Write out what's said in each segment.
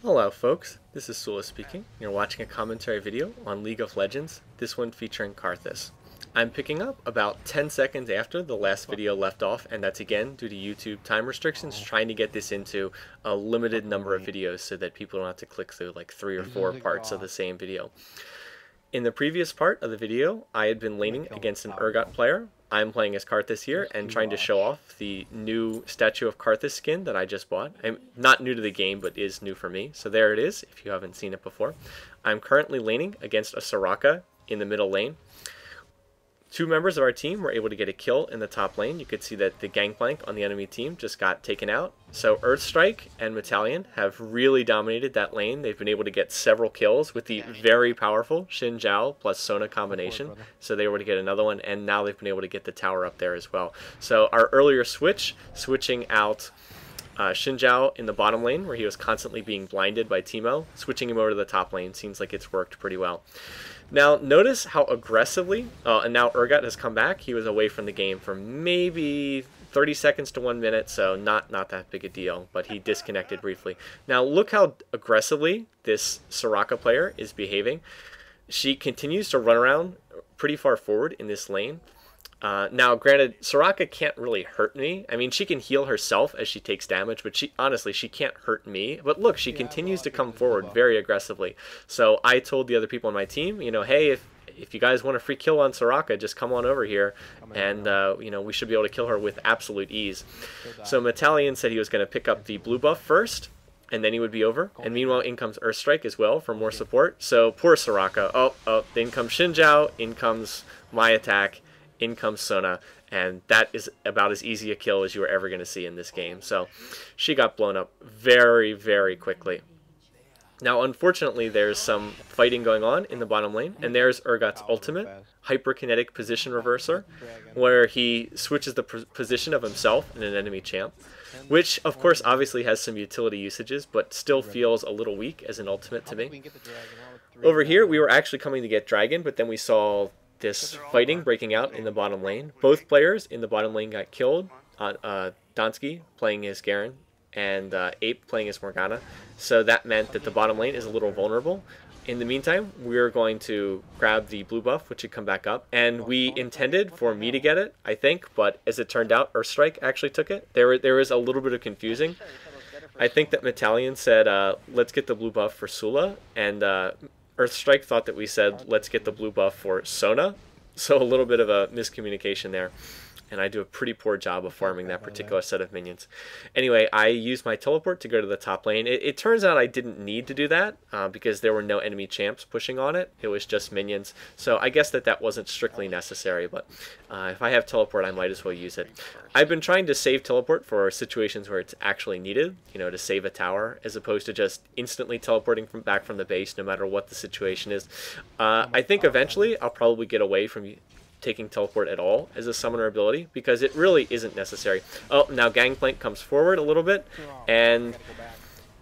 Hello folks, this is Sula speaking. You're watching a commentary video on League of Legends, this one featuring Karthus. I'm picking up about 10 seconds after the last video left off, and that's again due to YouTube time restrictions, trying to get this into a limited number of videos so that people don't have to click through like 3 or 4 parts of the same video. In the previous part of the video, I had been laning against an Urgot player. I'm playing as Karthus here and trying to show off the new Statue of Karthus skin that I just bought. I'm not new to the game, but is new for me. So there it is, if you haven't seen it before. I'm currently laning against a Soraka in the middle lane. 2 members of our team were able to get a kill in the top lane. You could see that the gangplank on the enemy team just got taken out. So Earthstrike and Metallion have really dominated that lane. They've been able to get several kills with the very powerful Xin Zhao plus Sona combination. So they were able to get another one, and now they've been able to get the tower up there as well. So our earlier switching out Xin Zhao in the bottom lane, where he was constantly being blinded by Teemo, switching him over to the top lane seems like it's worked pretty well. Now, notice how aggressively, and now Urgot has come back. He was away from the game for maybe 30 seconds to 1 minute, so not that big a deal, but he disconnected briefly. Now, look how aggressively this Soraka player is behaving. She continues to run around pretty far forward in this lane. Now, granted, Soraka can't really hurt me. I mean, she can heal herself as she takes damage, but honestly, she can't hurt me. But look, she continues to come forward very aggressively. So I told the other people on my team, you know, hey, if you guys want a free kill on Soraka, just come on over here, and you know, we should be able to kill her with absolute ease. So Metallion said he was going to pick up the blue buff first, and then he would be over. And meanwhile, in comes Earthstrike as well for more support. So poor Soraka. Oh, then comes Xin Zhao, in comes my attack, in comes Sona, and that is about as easy a kill as you were ever going to see in this game. So she got blown up very, very quickly. Now, unfortunately, there's some fighting going on in the bottom lane, and there's Urgot's ultimate, Hyperkinetic Position Reverser, where he switches the position of himself and an enemy champ, which, of course, obviously has some utility usages, but still feels a little weak as an ultimate to me. Over here, we were actually coming to get Dragon, but then we saw this fighting breaking out in the bottom lane. Both players in the bottom lane got killed. Donsky playing as Garen and Ape playing as Morgana. So that meant that the bottom lane is a little vulnerable. In the meantime, we're going to grab the blue buff, which should come back up. And we intended for me to get it, I think, but as it turned out, Earthstrike actually took it. There was a little bit of confusing. I think that Metallion said, let's get the blue buff for Sula, and Earthstrike thought that we said, let's get the blue buff for Sona. So a little bit of a miscommunication there. And I do a pretty poor job of farming that particular set of minions. Anyway, I used my teleport to go to the top lane. It turns out I didn't need to do that because there were no enemy champs pushing on it. It was just minions. So I guess that wasn't strictly necessary, but if I have teleport, I might as well use it. I've been trying to save teleport for situations where it's actually needed, you know, to save a tower, as opposed to just instantly teleporting back from the base no matter what the situation is. I think eventually I'll probably get away from taking teleport at all as a summoner ability, because it really isn't necessary. Oh, now Gangplank comes forward a little bit, and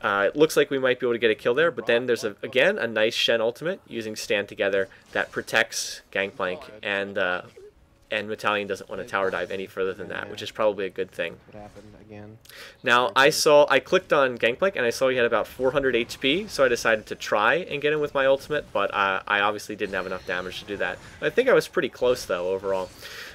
it looks like we might be able to get a kill there, but then there's, again, a nice Shen ultimate using Stand Together that protects Gangplank, and Metallion doesn't want to tower dive any further than that, which is probably a good thing. Now, I clicked on Gangplank, and I saw he had about 400 HP, so I decided to try and get him with my ultimate, but I obviously didn't have enough damage to do that. I think I was pretty close, though, overall.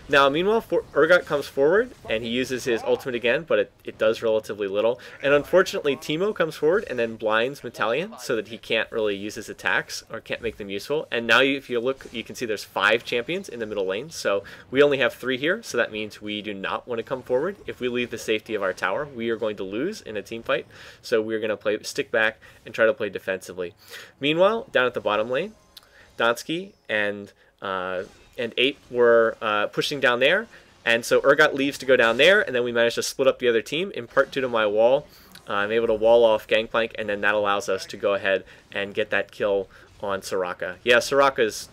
Now, meanwhile, Urgot comes forward, and he uses his ultimate again, but it does relatively little. And unfortunately, Teemo comes forward and then blinds Metallion so that he can't really use his attacks or can't make them useful. And now, if you look, you can see there's 5 champions in the middle lane. So we only have 3 here, so that means we do not want to come forward. If we leave the safety of our tower, we are going to lose in a team fight. So we're going to stick back and try to play defensively. Meanwhile, down at the bottom lane, Donsky and Ape were pushing down there, and so Urgot leaves to go down there, and then we managed to split up the other team, in part due to my wall. I'm able to wall off Gangplank, and then that allows us to go ahead and get that kill on Soraka. Yeah, Soraka's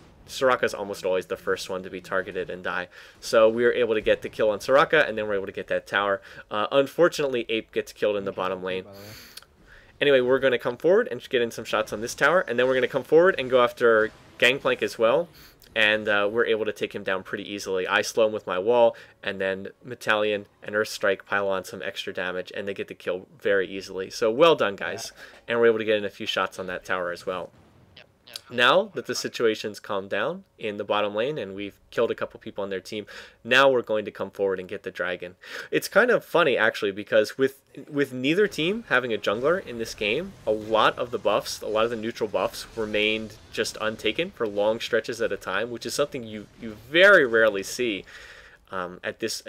almost always the first one to be targeted and die. So we were able to get the kill on Soraka, and then we're able to get that tower. Unfortunately, Ape gets killed in the bottom lane. Anyway, we're going to come forward and get in some shots on this tower, and then we're going to come forward and go after Gangplank as well. and we're able to take him down pretty easily. I slow him with my wall, and then Metallion and Earth Strike pile on some extra damage, and they get the kill very easily. So well done, guys. And we're able to get in a few shots on that tower as well. Now that the situation's calmed down in the bottom lane and we've killed a couple people on their team, now we're going to come forward and get the dragon. It's kind of funny, actually, because with neither team having a jungler in this game, a lot of the buffs, a lot of the neutral buffs remained just untaken for long stretches at a time, which is something you very rarely see. At this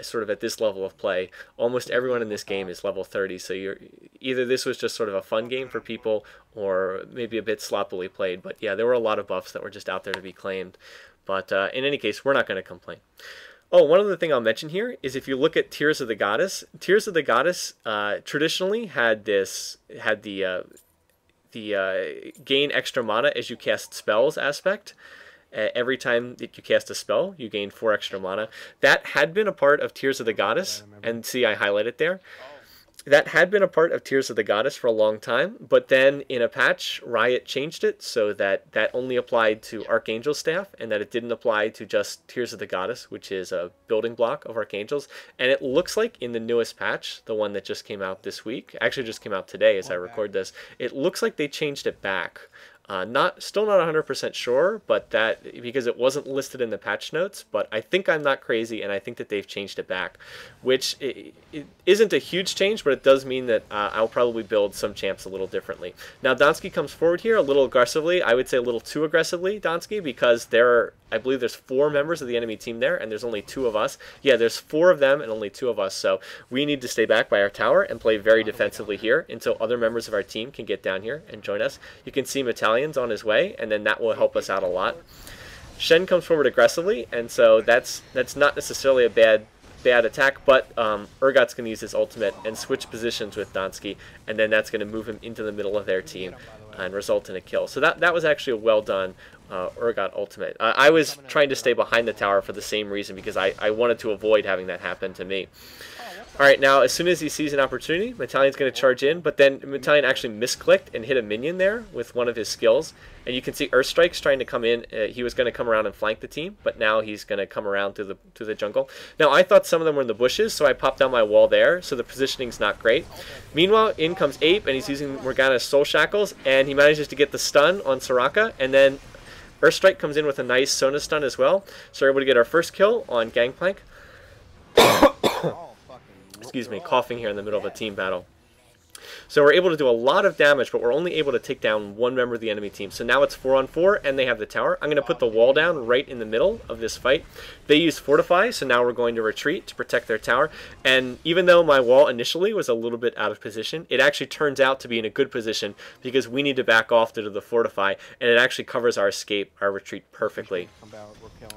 level of play. Almost everyone in this game is level 30, so either this was just sort of a fun game for people or maybe a bit sloppily played. But yeah, there were a lot of buffs that were just out there to be claimed. But in any case, we're not going to complain. Oh, one other thing I'll mention here is if you look at Tears of the Goddess, Tears of the Goddess traditionally had the gain extra mana as you cast spells aspect. Every time that you cast a spell, you gain 4 extra mana. That had been a part of Tears of the Goddess, and see, I highlight it there. That had been a part of Tears of the Goddess for a long time, but then in a patch, Riot changed it so that that only applied to Archangel Staff, and that it didn't apply to just Tears of the Goddess, which is a building block of Archangels. And it looks like in the newest patch, the one that just came out this week, actually just came out today as I record this, it looks like they changed it back. Still not 100% sure, but that because it wasn't listed in the patch notes, but I think I'm not crazy, and I think that they've changed it back, which it isn't a huge change, but it does mean that I'll probably build some champs a little differently. Now Donsky comes forward here a little aggressively. I would say a little too aggressively, Donsky, because I believe there's 4 members of the enemy team there, and there's only 2 of us. Yeah, there's 4 of them and only 2 of us, so we need to stay back by our tower and play very defensively here until other members of our team can get down here and join us. You can see Metallion on his way, and then that will help us out a lot. Shen comes forward aggressively, and so that's not necessarily a bad attack, but Urgot's going to use his ultimate and switch positions with Donsky, and then that's going to move him into the middle of their team and result in a kill. So that was actually a well done Urgot ultimate. I was trying to stay behind the tower for the same reason, because I wanted to avoid having that happen to me. Alright, now as soon as he sees an opportunity, Metallion's going to charge in, but then Metallion actually misclicked and hit a minion there with one of his skills. And you can see Earthstrike's trying to come in. He was going to come around and flank the team, but now he's going to come around through the jungle. Now I thought some of them were in the bushes, so I popped down my wall there, so the positioning's not great. Meanwhile, in comes Ape, and he's using Morgana's Soul Shackles, and he manages to get the stun on Soraka, and then Earthstrike comes in with a nice Sona stun as well, so we're able to get our first kill on Gangplank. Excuse me, coughing here in the middle of a team battle. So we're able to do a lot of damage, but we're only able to take down 1 member of the enemy team. So now it's 4-on-4, and they have the tower. I'm going to put the wall down right in the middle of this fight. They use Fortify, so now we're going to retreat to protect their tower. And even though my wall initially was a little bit out of position, it actually turns out to be in a good position because we need to back off due to the Fortify, and it actually covers our escape, our retreat perfectly.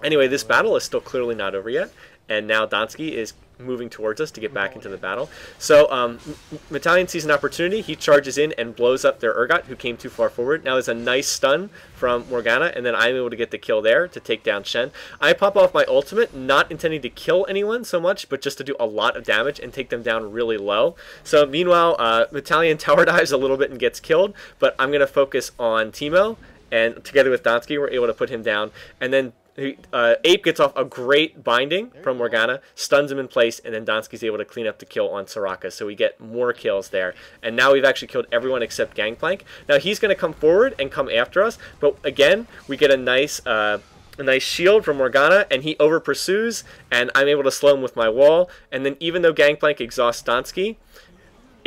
Anyway, this battle is still clearly not over yet, and now Donsky is moving towards us to get back into the battle. So Metallion sees an opportunity. He charges in and blows up their Urgot, who came too far forward. Now there's a nice stun from Morgana, and then I'm able to get the kill there to take down Shen. I pop off my ultimate, not intending to kill anyone so much, but just to do a lot of damage and take them down really low. So meanwhile, Metallion tower dives a little bit and gets killed, but I'm going to focus on Teemo, and together with Donsky, we're able to put him down. And then Ape gets off a great binding from Morgana, stuns him in place, and then Donsky's able to clean up the kill on Soraka. So we get more kills there. And now we've actually killed everyone except Gangplank. Now he's going to come forward and come after us, but again, we get a nice shield from Morgana, and he over pursues, and I'm able to slow him with my wall. And then even though Gangplank exhausts Donsky,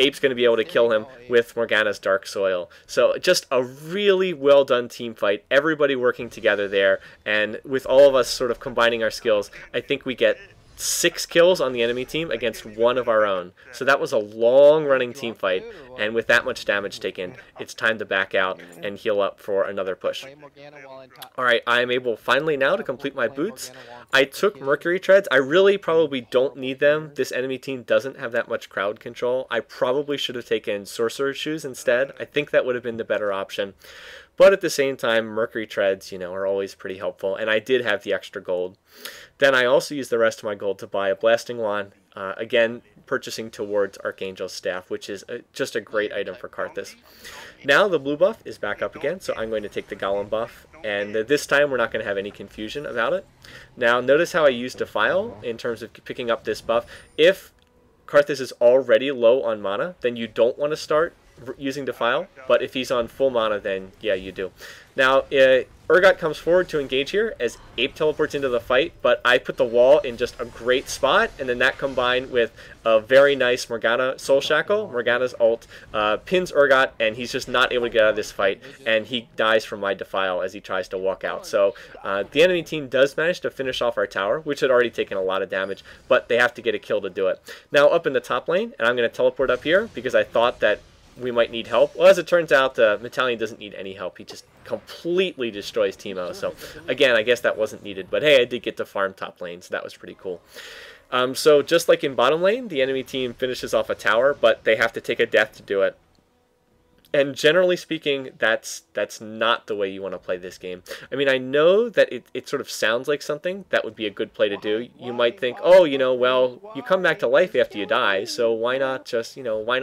Ape's going to be able to kill him with Morgana's Dark Soil. So just a really well done team fight. Everybody working together there. And with all of us sort of combining our skills, I think we get 6 kills on the enemy team against 1 of our own. So that was a long-running team fight, and with that much damage taken, it's time to back out and heal up for another push. Alright, I am able finally now to complete my boots. I took Mercury Treads. I really probably don't need them. This enemy team doesn't have that much crowd control. I probably should have taken Sorcerer's Shoes instead. I think that would have been the better option. But at the same time, Mercury Treads, are always pretty helpful, and I did have the extra gold. Then I also used the rest of my gold to buy a Blasting Wand Again, purchasing towards Archangel's Staff, which is just a great item for Karthus. Now the blue buff is back up again, so I'm going to take the Golem buff, and this time we're not going to have any confusion about it. Now notice how I used Defile in terms of picking up this buff. If Karthus is already low on mana, then you don't want to start using Defile, but if he's on full mana, then yeah, you do. Now, Urgot comes forward to engage here as Ape teleports into the fight, but I put the wall in just a great spot, and then that combined with a very nice Morgana Soul Shackle. Morgana's ult pins Urgot, and he's just not able to get out of this fight, and he dies from my Defile as he tries to walk out. So the enemy team does manage to finish off our tower, which had already taken a lot of damage, but they have to get a kill to do it. Now up in the top lane, and I'm going to teleport up here because I thought that we might need help. Well, as it turns out, Metallion doesn't need any help. He just completely destroys Teemo. So, again, I guess that wasn't needed. But, hey, I did get to farm top lane, so that was pretty cool. So, just like in bottom lane, the enemy team finishes off a tower, but they have to take a death to do it. And generally speaking, that's not the way you want to play this game. I mean, I know that it sort of sounds like something that would be a good play to do. You might think, oh, you know, well, you come back to life after you die, so why not just, you know, why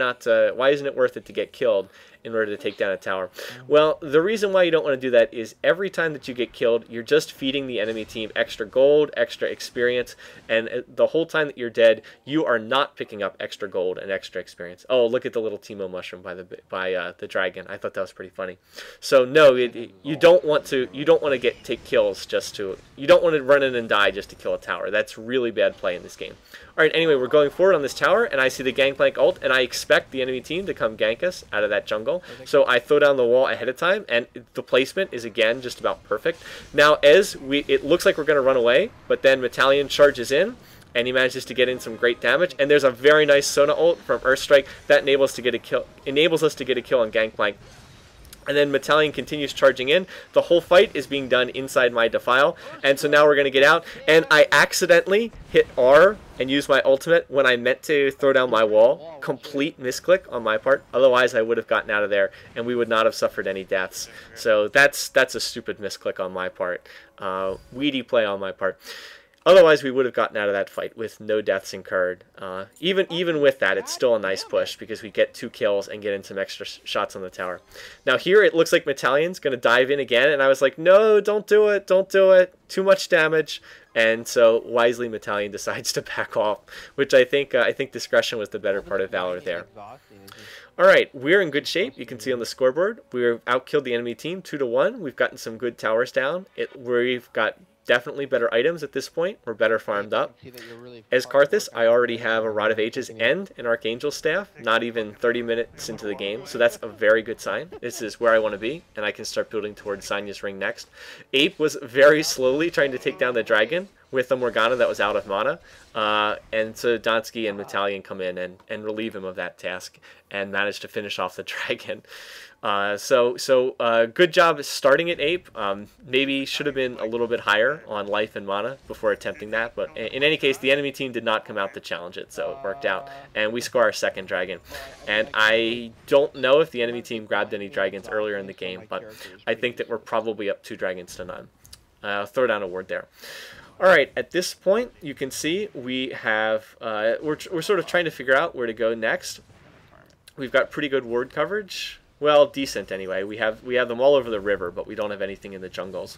isn't it worth it to get killed in order to take down a tower? Well, the reason why you don't want to do that is every time that you get killed, you're just feeding the enemy team extra gold, extra experience, and the whole time that you're dead, you are not picking up extra gold and extra experience. Oh, look at the little Teemo mushroom by the dragon. I thought that was pretty funny. So no, you don't want to take kills just to, you don't want to run in and die just to kill a tower. That's really bad play in this game. All right, anyway, we're going forward on this tower, and I see the Gangplank ult, and I expect the enemy team to come gank us out of that jungle. So I throw down the wall ahead of time, and the placement is, again, just about perfect. Now, it looks like we're going to run away, but then Metallion charges in, and he manages to get in some great damage. And there's a very nice Sona ult from Earthstrike that enables us to get a kill on Gangplank. And then Metallion continues charging in. The whole fight is being done inside my Defile. And so now we're going to get out. And I accidentally hit R and use my ultimate when I meant to throw down my wall. Complete misclick on my part. Otherwise, I would have gotten out of there, and we would not have suffered any deaths. So that's a stupid misclick on my part. Weedy play on my part. Otherwise, we would have gotten out of that fight with no deaths incurred. Even with that, it's still a nice push because we get 2 kills and get in some extra shots on the tower. Now here, it looks like Metallion's going to dive in again, and I was like, no, don't do it, don't do it. Too much damage. And so wisely, Metallion decides to back off, which I think discretion was the better part of valor there. All right, we're in good shape. You can see on the scoreboard, we've outkilled the enemy team 2-1. We've gotten some good towers down. We've got definitely better items at this point. We're better farmed up. As Karthus, I already have a Rod of Ages and an Archangel Staff, not even 30 minutes into the game, so that's a very good sign. This is where I want to be, and I can start building towards Sanya's Ring next. Ape was very slowly trying to take down the dragon with a Morgana that was out of mana, and so Donsky and Metallion come in and relieve him of that task and manage to finish off the dragon. Good job starting at Ape. Maybe should have been a little bit higher on life and mana before attempting that, but in any case, the enemy team did not come out to challenge it, so it worked out, and we score our second dragon. And I don't know if the enemy team grabbed any dragons earlier in the game, but I think that we're probably up 2 dragons to none. Throw down a ward there. All right, at this point, you can see we have we're sort of trying to figure out where to go next. We've got pretty good ward coverage. Well, decent anyway. We have them all over the river, but we don't have anything in the jungles.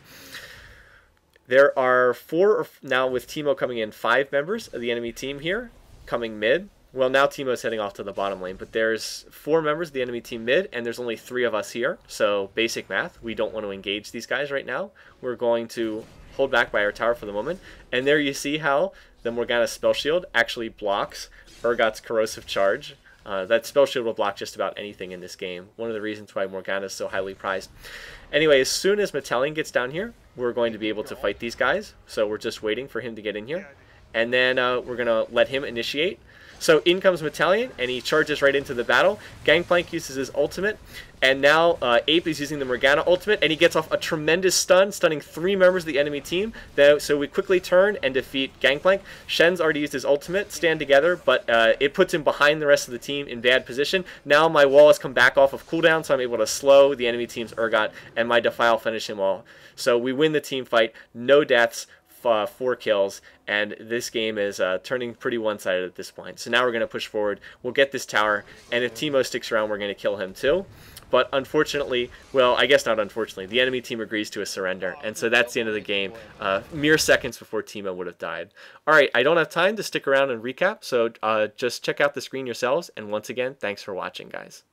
There are 4 now with Teemo coming in, 5 members of the enemy team here coming mid. Well, now Teemo's heading off to the bottom lane, but there's 4 members of the enemy team mid, and there's only 3 of us here. So basic math, we don't want to engage these guys right now. We're going to hold back by our tower for the moment. And there you see how the Morgana Spell Shield actually blocks Urgot's Corrosive Charge. That Spell Shield will block just about anything in this game. One of the reasons why Morgana is so highly prized. Anyway, as soon as Metallion gets down here, we're going to be able to fight these guys. So we're just waiting for him to get in here. And then we're going to let him initiate. So in comes Metallion, and he charges right into the battle. Gangplank uses his ultimate, and now Ape is using the Morgana ultimate, and he gets off a tremendous stun, stunning 3 members of the enemy team. So we quickly turn and defeat Gangplank. Shen's already used his ultimate, stand together, but it puts him behind the rest of the team in bad position. Now my wall has come back off of cooldown, so I'm able to slow the enemy team's Urgot, and my Defile finish him all. So we win the team fight, no deaths, 4 kills, and this game is turning pretty one-sided at this point. So now we're going to push forward. We'll get this tower, and if Teemo sticks around, we're going to kill him too. But unfortunately, well, I guess not unfortunately, the enemy team agrees to a surrender, and so that's the end of the game, mere seconds before Teemo would have died. Alright, I don't have time to stick around and recap, so just check out the screen yourselves, and once again, thanks for watching, guys.